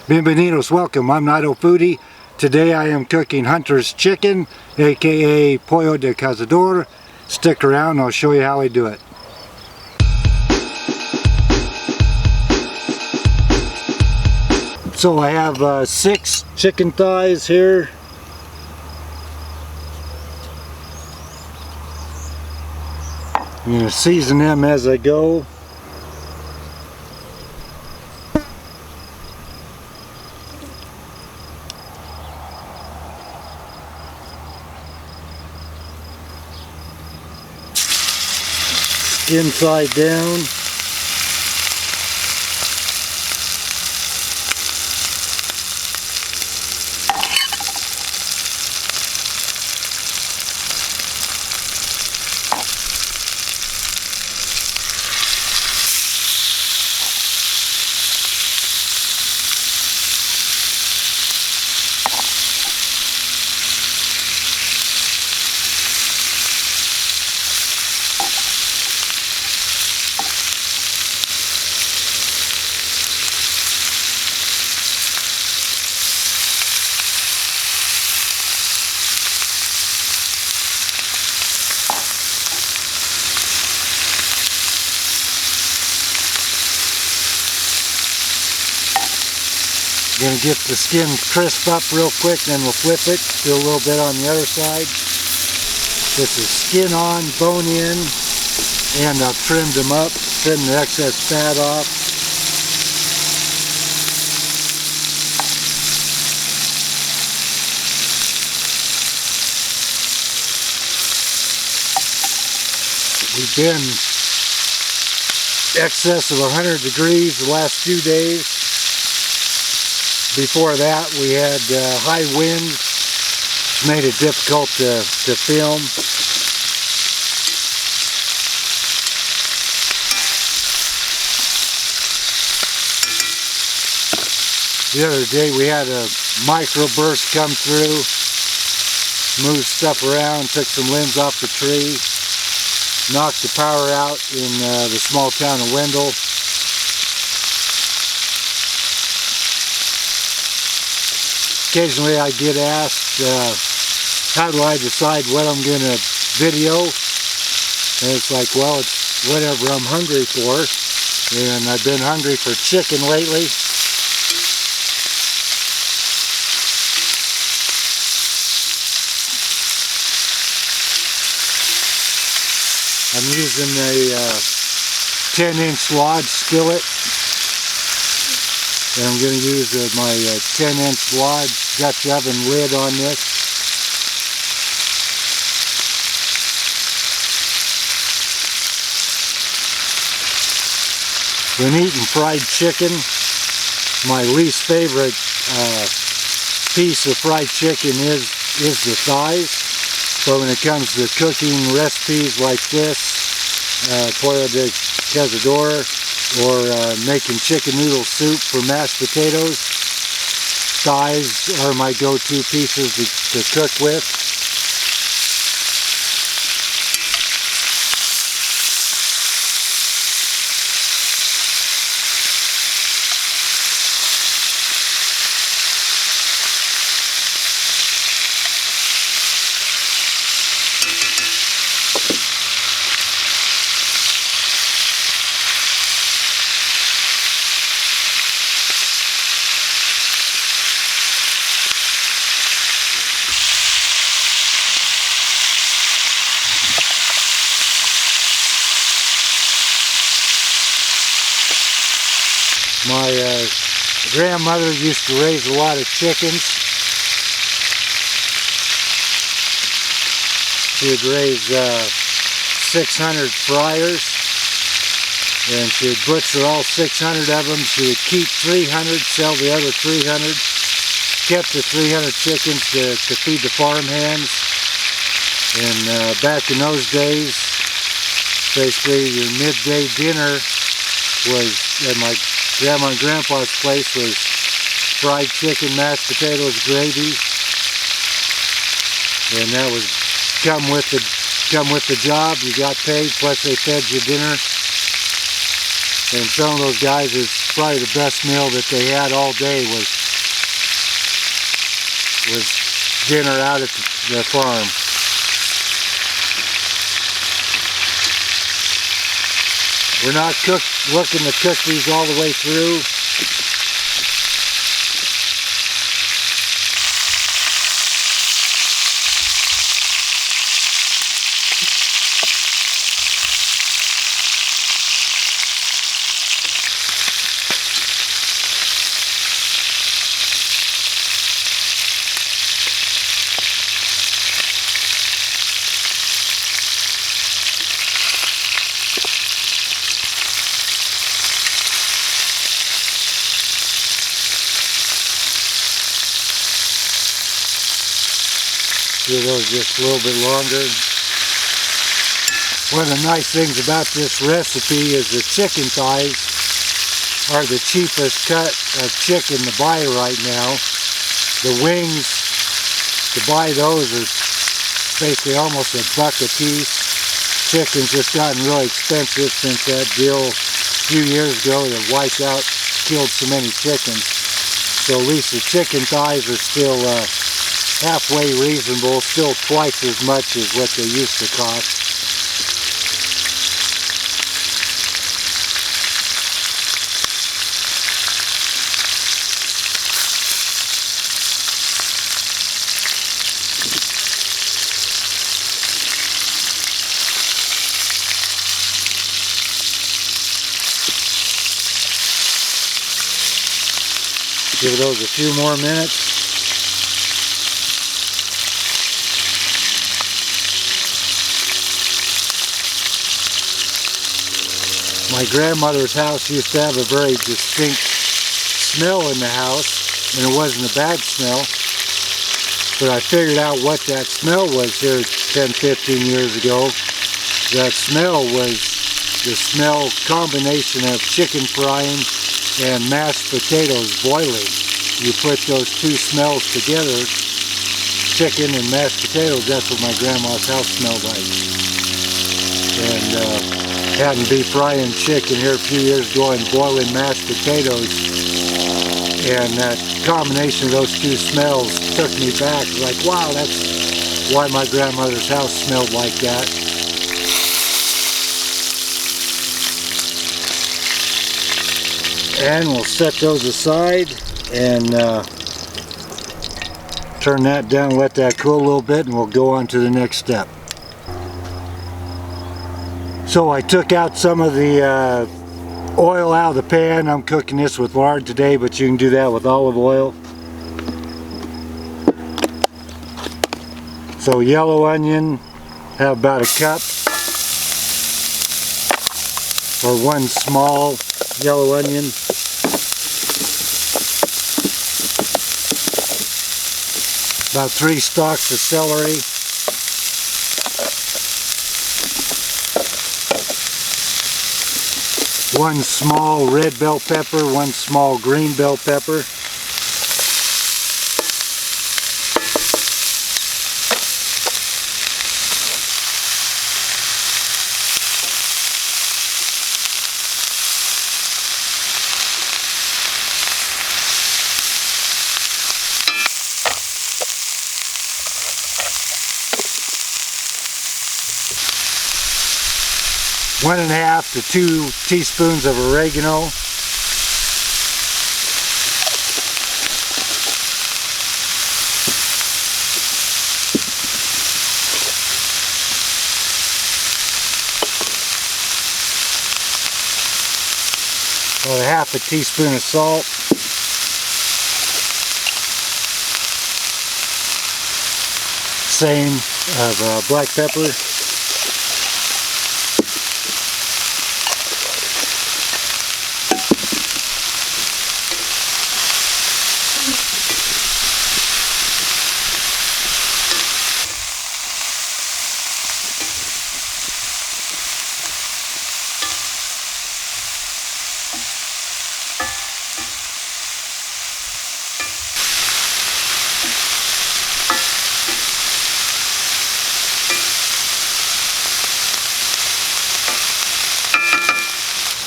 Bienvenidos, welcome. I'm Nido Foodie. Today I am cooking Hunter's chicken, aka Pollo de Cazador. Stick around, I'll show you how I do it. So I have 6 chicken thighs here. I'm going to season them as I go. Inside down. Going to get the skin crisp up real quick, then we'll flip it, do a little bit on the other side. This is skin on, bone in, and I've trimmed them up, trimmed the excess fat off. We've been excess of 100 degrees the last few days. Before that we had high winds, which made it difficult to film. The other day we had a microburst come through, moved stuff around, took some limbs off the tree, knocked the power out in the small town of Wendell. Occasionally I get asked, how do I decide what I'm going to video? And it's like, well, it's whatever I'm hungry for. And I've been hungry for chicken lately. I'm using a 10-inch lodge skillet. And I'm going to use my 10-inch lodge Dutch oven lid on this. When eating fried chicken, my least favorite piece of fried chicken is the thighs. But when it comes to cooking recipes like this, Pollo de Cazador, or making chicken noodle soup for mashed potatoes, thighs are my go-to pieces to cook with. My grandmother used to raise a lot of chickens. She would raise 600 fryers, and she would butcher all 600 of them. She would keep 300, sell the other 300, kept the 300 chickens to feed the farm hands. And back in those days, basically your midday dinner was at my Grandma and Grandpa's place was fried chicken, mashed potatoes, gravy, and that was come with the job. You got paid, plus they fed you dinner. And some of those guys, it's probably the best meal that they had all day was dinner out at the farm. We're not looking to cook these all the way through. Do those just a little bit longer. One of the nice things about this recipe is the chicken thighs are the cheapest cut of chicken to buy right now. The wings, to buy those are basically almost $1 a piece. Chicken's just gotten really expensive since that deal a few years ago that wiped out, killed so many chickens. So at least the chicken thighs are still halfway reasonable, still twice as much as what they used to cost. Give those a few more minutes. My grandmother's house used to have a very distinct smell in the house, and it wasn't a bad smell. But I figured out what that smell was here 10-15 years ago. That smell was the smell combination of chicken frying and mashed potatoes boiling. You put those two smells together, chicken and mashed potatoes, that's what my grandma's house smelled like. And hadn't been frying chicken here a few years ago and boiling mashed potatoes, and that combination of those two smells took me back. Like, wow, that's why my grandmother's house smelled like that. And we'll set those aside and turn that down, let that cool a little bit, and we'll go on to the next step. So I took out some of the oil out of the pan. I'm cooking this with lard today, but you can do that with olive oil. So yellow onion, have about a cup, or one small yellow onion. About 3 stalks of celery. One small red bell pepper, one small green bell pepper. One and a half to 2 teaspoons of oregano. About a half a teaspoon of salt. Same of black pepper.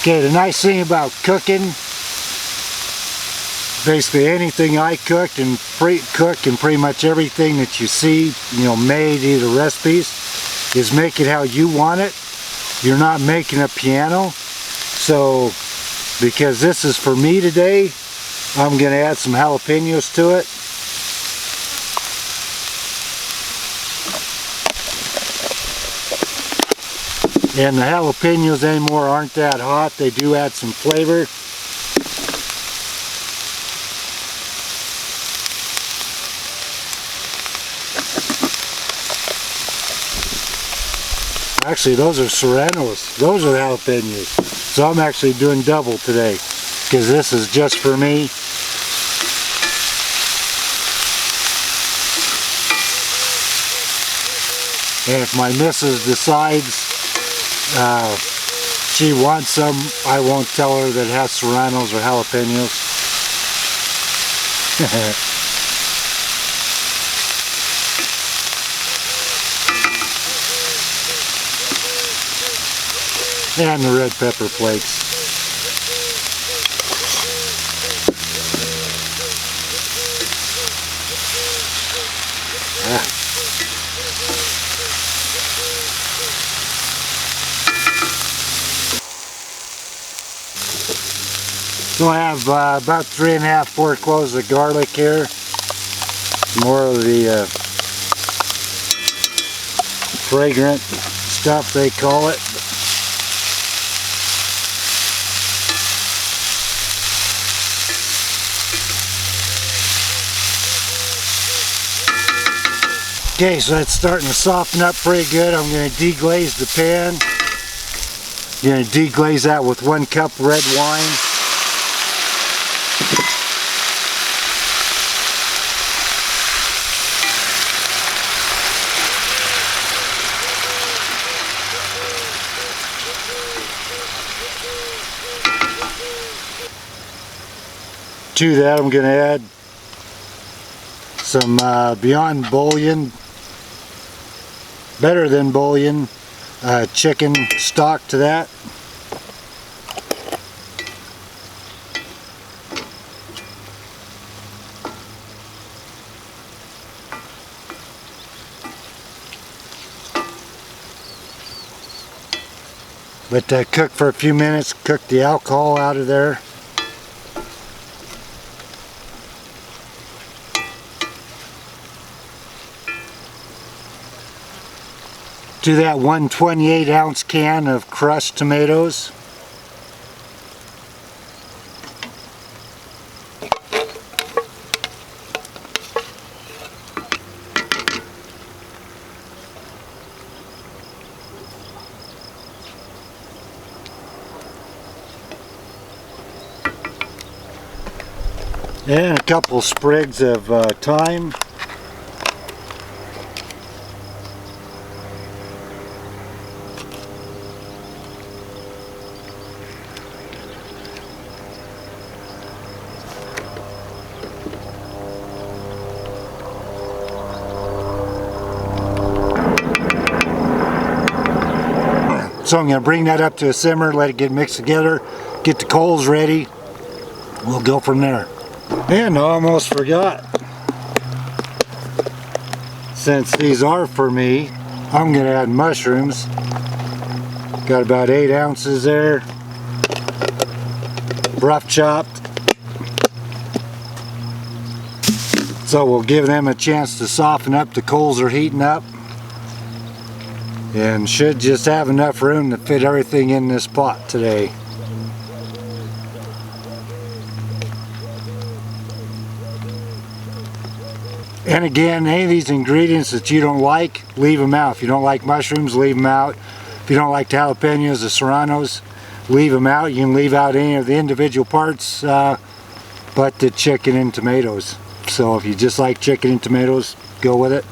Okay, the nice thing about cooking, basically anything I cooked and pre-cook and pretty much everything that you see, you know, made, either recipes, is make it how you want it. You're not making a piano. So, because this is for me today, I'm going to add some jalapenos to it. And the jalapenos anymore aren't that hot. They do add some flavor. Actually, those are serranos. Those are the jalapenos. So I'm actually doing double today because this is just for me. And if my missus decides she wants some, I won't tell her that it has serranos or jalapenos. And the red pepper flakes. So I have about 3 1/2, 4 cloves of garlic here. More of the fragrant stuff they call it. Okay, so that's starting to soften up pretty good. I'm going to deglaze the pan. I'm going to deglaze that with 1 cup red wine. To that I'm going to add some Beyond Bouillon, better than bouillon, chicken stock to that. Let that cook for a few minutes, cook the alcohol out of there. To that 1 28-ounce can of crushed tomatoes. And a couple sprigs of thyme. So I'm going to bring that up to a simmer, let it get mixed together, get the coals ready. We'll go from there. And I almost forgot. Since these are for me, I'm going to add mushrooms. Got about 8 ounces there. Rough chopped. So we'll give them a chance to soften up. The coals are heating up. And should just have enough room to fit everything in this pot today. And again, any of these ingredients that you don't like, leave them out. If you don't like mushrooms, leave them out. If you don't like the jalapenos, the serranos, leave them out. You can leave out any of the individual parts but the chicken and tomatoes. So if you just like chicken and tomatoes, go with it.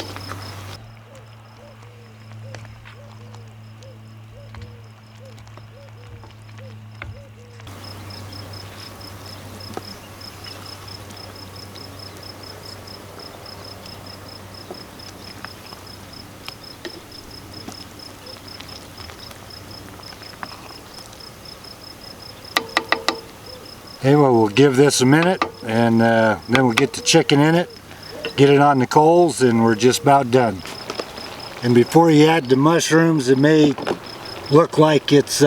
Anyway, we'll give this a minute, and then we'll get the chicken in it, get it on the coals, and we're just about done. And before you add the mushrooms, it may look like it's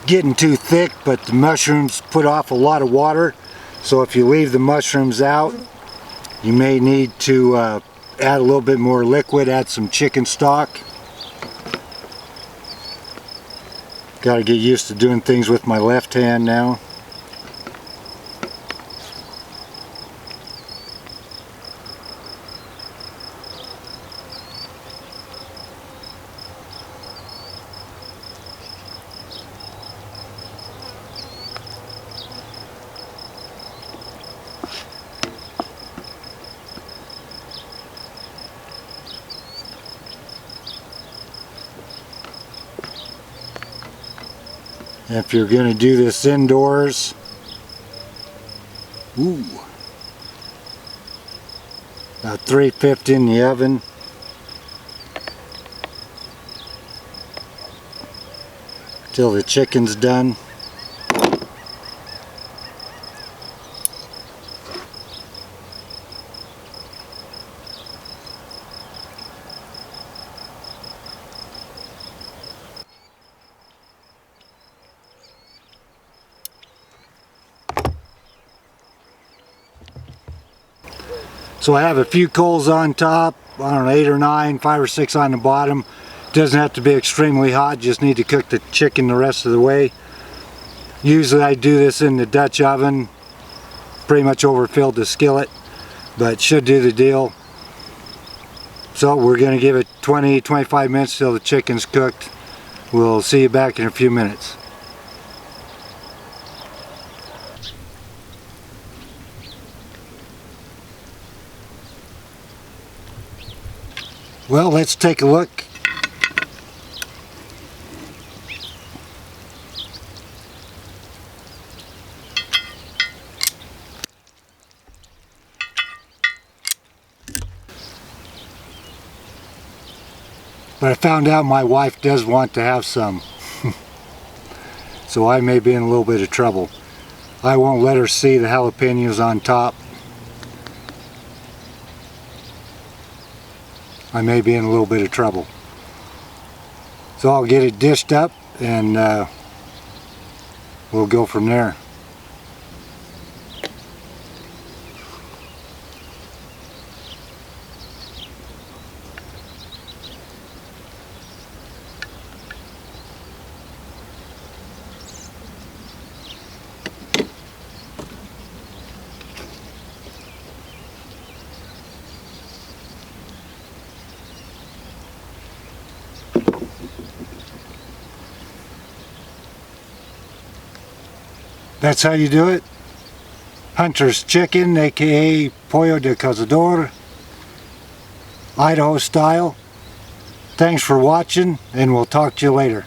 getting too thick, but the mushrooms put off a lot of water, so if you leave the mushrooms out, you may need to add a little bit more liquid, add some chicken stock. Got to get used to doing things with my left hand now. If you're going to do this indoors, about 350 in the oven. Till the chicken's done. So I have a few coals on top, I don't know, 8 or 9, 5 or 6 on the bottom. Doesn't have to be extremely hot, just need to cook the chicken the rest of the way. Usually I do this in the Dutch oven, pretty much overfilled the skillet, but should do the deal. So we're going to give it 20-25 minutes till the chicken's cooked. We'll see you back in a few minutes. Well, let's take a look. But I found out my wife does want to have some. So I may be in a little bit of trouble. I won't let her see the jalapenos on top. I may be in a little bit of trouble. So I'll get it dished up and we'll go from there. That's how you do it. Hunter's chicken, aka pollo de cazador, Idaho style. Thanks for watching, and we'll talk to you later.